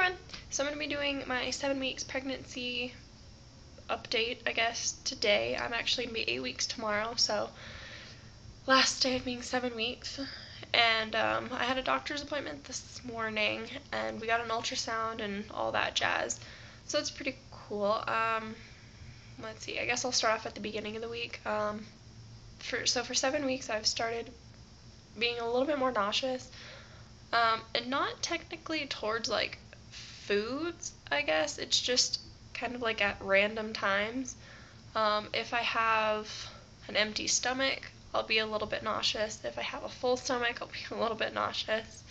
everyone! So I'm going to be doing my 7 weeks pregnancy update, I guess, today. I'm actually going to be 8 weeks tomorrow, so last day of being 7 weeks. And I had a doctor's appointment this morning, and we got an ultrasound and all that jazz. So it's pretty cool. Let's see, I guess I'll start off at the beginning of the week. For 7 weeks I've started being a little bit more nauseous. And not technically towards like foods, I guess. It's just kind of like at random times. If I have an empty stomach, I'll be a little bit nauseous. If I have a full stomach, I'll be a little bit nauseous.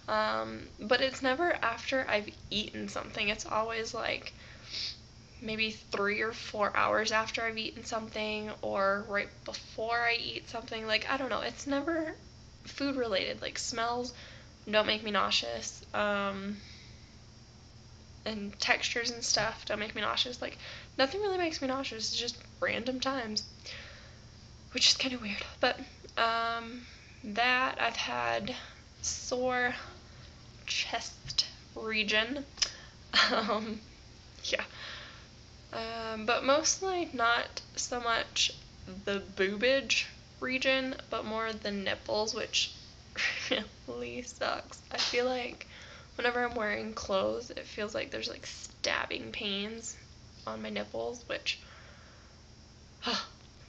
But it's never after I've eaten something. It's always like maybe 3 or 4 hours after I've eaten something, or right before I eat something. Like, I don't know. It's never food related. Like, smells don't make me nauseous. And textures and stuff don't make me nauseous. Like, nothing really makes me nauseous. It's just random times, which is kind of weird. But that I've had sore chest region. Yeah. But mostly not so much the boobage region, but more the nipples, which really sucks. I feel like whenever I'm wearing clothes, it feels like there's like stabbing pains on my nipples, which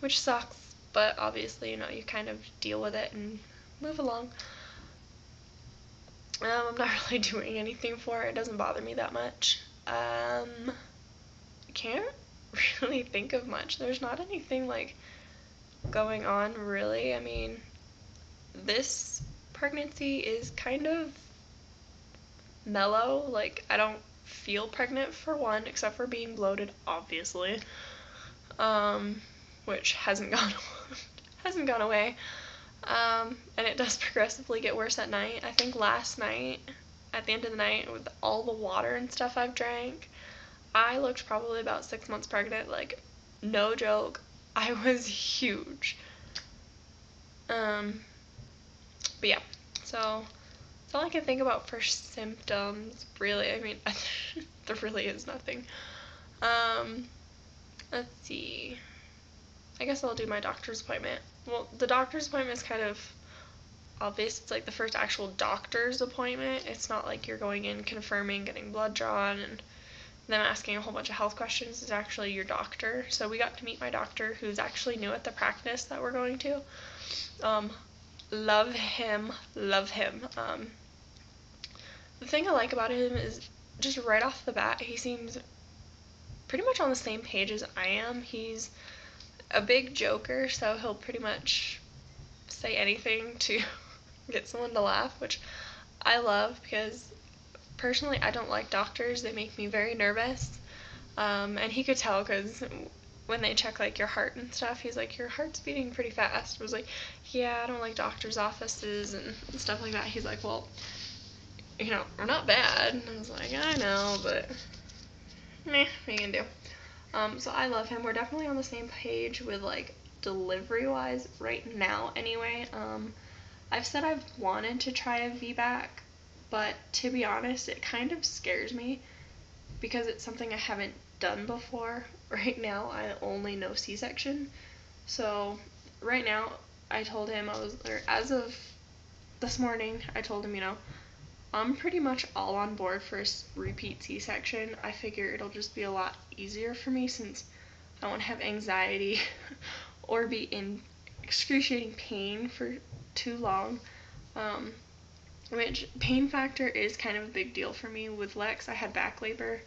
sucks, but obviously, you kind of deal with it and move along. I'm not really doing anything for it. It doesn't bother me that much. I can't really think of much. There's not anything like going on really. I mean, this pregnancy is kind of mellow. Like, I don't feel pregnant for one, except for being bloated, obviously, which hasn't gone away. And it does progressively get worse at night. I think last night, at the end of the night, with all the water and stuff I've drank, I looked probably about 6 months pregnant. Like, no joke, I was huge. But yeah, so that's all I can think about for symptoms, really. I mean, there really is nothing. Let's see. I guess I'll do my doctor's appointment. Well, the doctor's appointment is kind of obvious. It's like the first actual doctor's appointment. It's not like you're going in confirming, getting blood drawn, and them asking a whole bunch of health questions. It's actually your doctor. So we got to meet my doctor, who's actually new at the practice that we're going to. Love him. The thing I like about him is just right off the bat, he seems pretty much on the same page as I am. He's a big joker, so he'll pretty much say anything to get someone to laugh, which I love, because personally I don't like doctors. They make me very nervous. And he could tell, because when they check like your heart and stuff, he's like, your heart's beating pretty fast. I was like, yeah, I don't like doctors' offices and stuff like that. He's like, well, we're not bad. And I was like, I know, but meh, what are you gonna do? So I love him. We're definitely on the same page with like delivery-wise right now anyway. I've said I've wanted to try a VBAC, but to be honest, it kind of scares me because it's something I haven't done before. Right now, I only know C-section. So right now, I told him as of this morning, I told him, I'm pretty much all on board for a repeat C-section. I figure it'll just be a lot easier for me since I won't have anxiety or be in excruciating pain for too long. Which pain factor is kind of a big deal for me. With Lex, I had back labor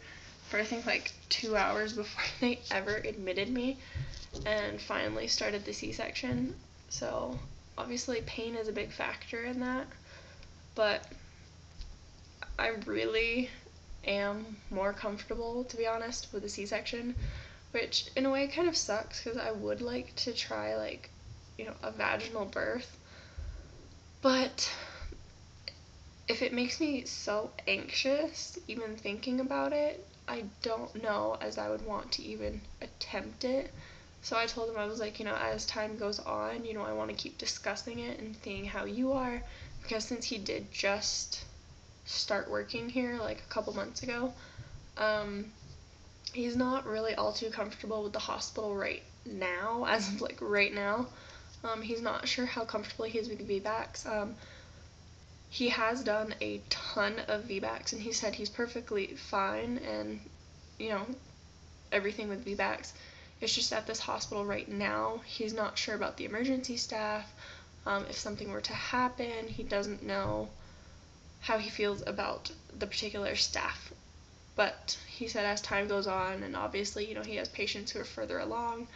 for I think like 2 hours before they ever admitted me and finally started the C-section. So obviously pain is a big factor in that, but I really am more comfortable, to be honest, with a C-section, which in a way kind of sucks because I would like to try like, a vaginal birth, but if it makes me so anxious even thinking about it, I don't know as I would want to even attempt it. So I told him, I was like, as time goes on, I want to keep discussing it and seeing how you are, because since he did just start working here like a couple months ago. He's not really all too comfortable with the hospital right now, as of like right now. He's not sure how comfortable he is with VBACs. He has done a ton of VBACs, and he said he's perfectly fine and, you know, everything with VBACs. It's just at this hospital right now, he's not sure about the emergency staff. If something were to happen, he doesn't know how he feels about the particular staff. But he said as time goes on, and obviously, you know, he has patients who are further along,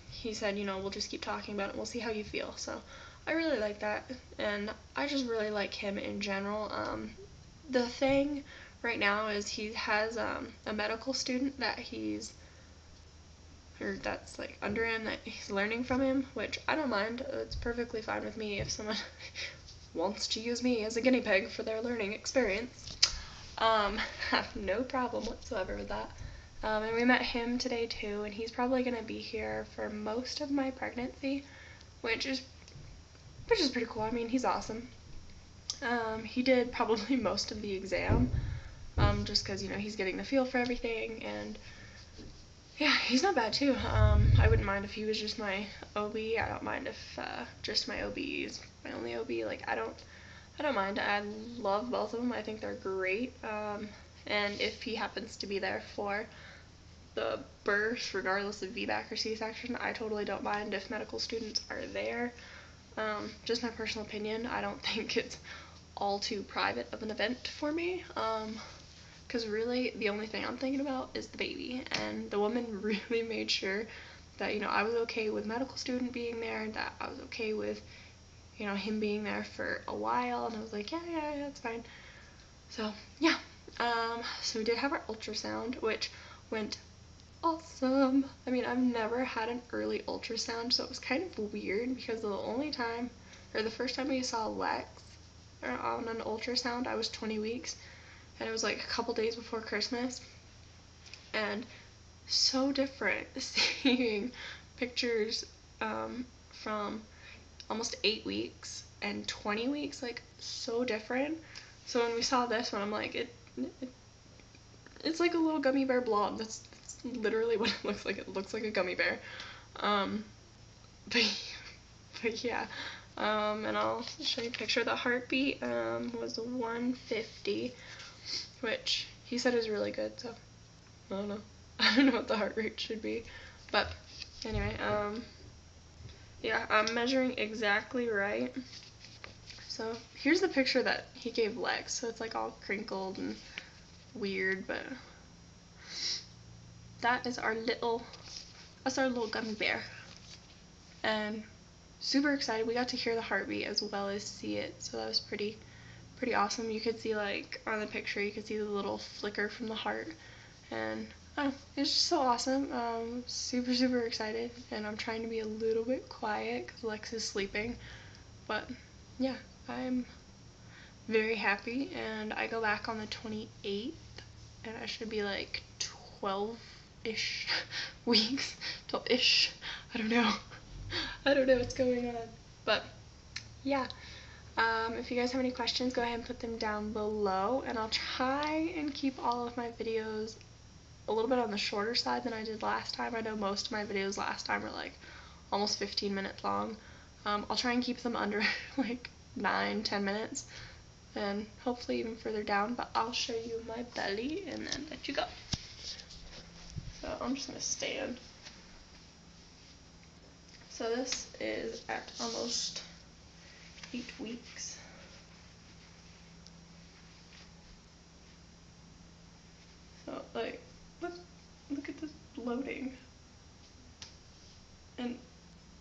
he said, you know, we'll just keep talking about it and we'll see how you feel. So I really like that, and I just really like him in general. The thing right now is he has a medical student that's like under him, that he's learning from him, which I don't mind. It's perfectly fine with me if someone wants to use me as a guinea pig for their learning experience. Have no problem whatsoever with that. And we met him today too, and he's probably gonna be here for most of my pregnancy, which is pretty cool. I mean, he's awesome. He did probably most of the exam, just because, you know, he's getting the feel for everything, and yeah, he's not bad too. I wouldn't mind if he was just my OB. I don't mind if just my OB is my only OB. Like, I don't mind. I love both of them. I think they're great. And if he happens to be there for the birth, regardless of VBAC or C-section, I totally don't mind if medical students are there. Just my personal opinion, I don't think it's all too private of an event for me. Because really, the only thing I'm thinking about is the baby. And the woman really made sure that, you know, I was okay with medical student being there, that I was okay with, you know, him being there for a while. And I was like, yeah, that's fine. So, yeah. So we did have our ultrasound, which went awesome. I mean, I've never had an early ultrasound, so it was kind of weird because the first time we saw Lex on an ultrasound, I was 20 weeks, and it was like a couple days before Christmas, and so different seeing pictures from almost 8 weeks and 20 weeks, like so different. So when we saw this one, I'm like, it's like a little gummy bear blob. That's literally what it looks like. It looks like a gummy bear. But yeah. And I'll show you a picture. The heartbeat was 150, which he said is really good, so I don't know. I don't know what the heart rate should be. But anyway, yeah, I'm measuring exactly right. So here's the picture that he gave Lex. So it's like all crinkled and weird, but that's our little gummy bear. And super excited. We got to hear the heartbeat as well as see it, so that was pretty awesome. You could see, like, on the picture, you could see the little flicker from the heart, and oh, it's just so awesome. Super excited, and I'm trying to be a little bit quiet because Lex is sleeping, but yeah, I'm very happy, and I go back on the 28th, and I should be like 12-ish weeks, 12-ish, I don't know what's going on, but yeah. If you guys have any questions, go ahead and put them down below, and I'll try and keep all of my videos a little bit on the shorter side than I did last time. I know most of my videos last time were like almost 15 minutes long. I'll try and keep them under like 9-10 minutes, and hopefully even further down, but I'll show you my belly and then let you go. So I'm just gonna stand. So this is at almost 8 weeks. So like, look at this loading. And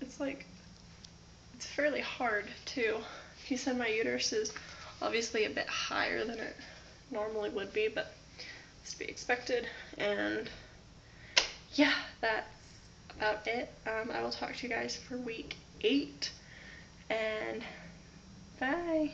it's like, it's fairly hard too. He said my uterus is obviously a bit higher than it normally would be, but it's to be expected. And yeah, that's about it. I will talk to you guys for week 8, and bye.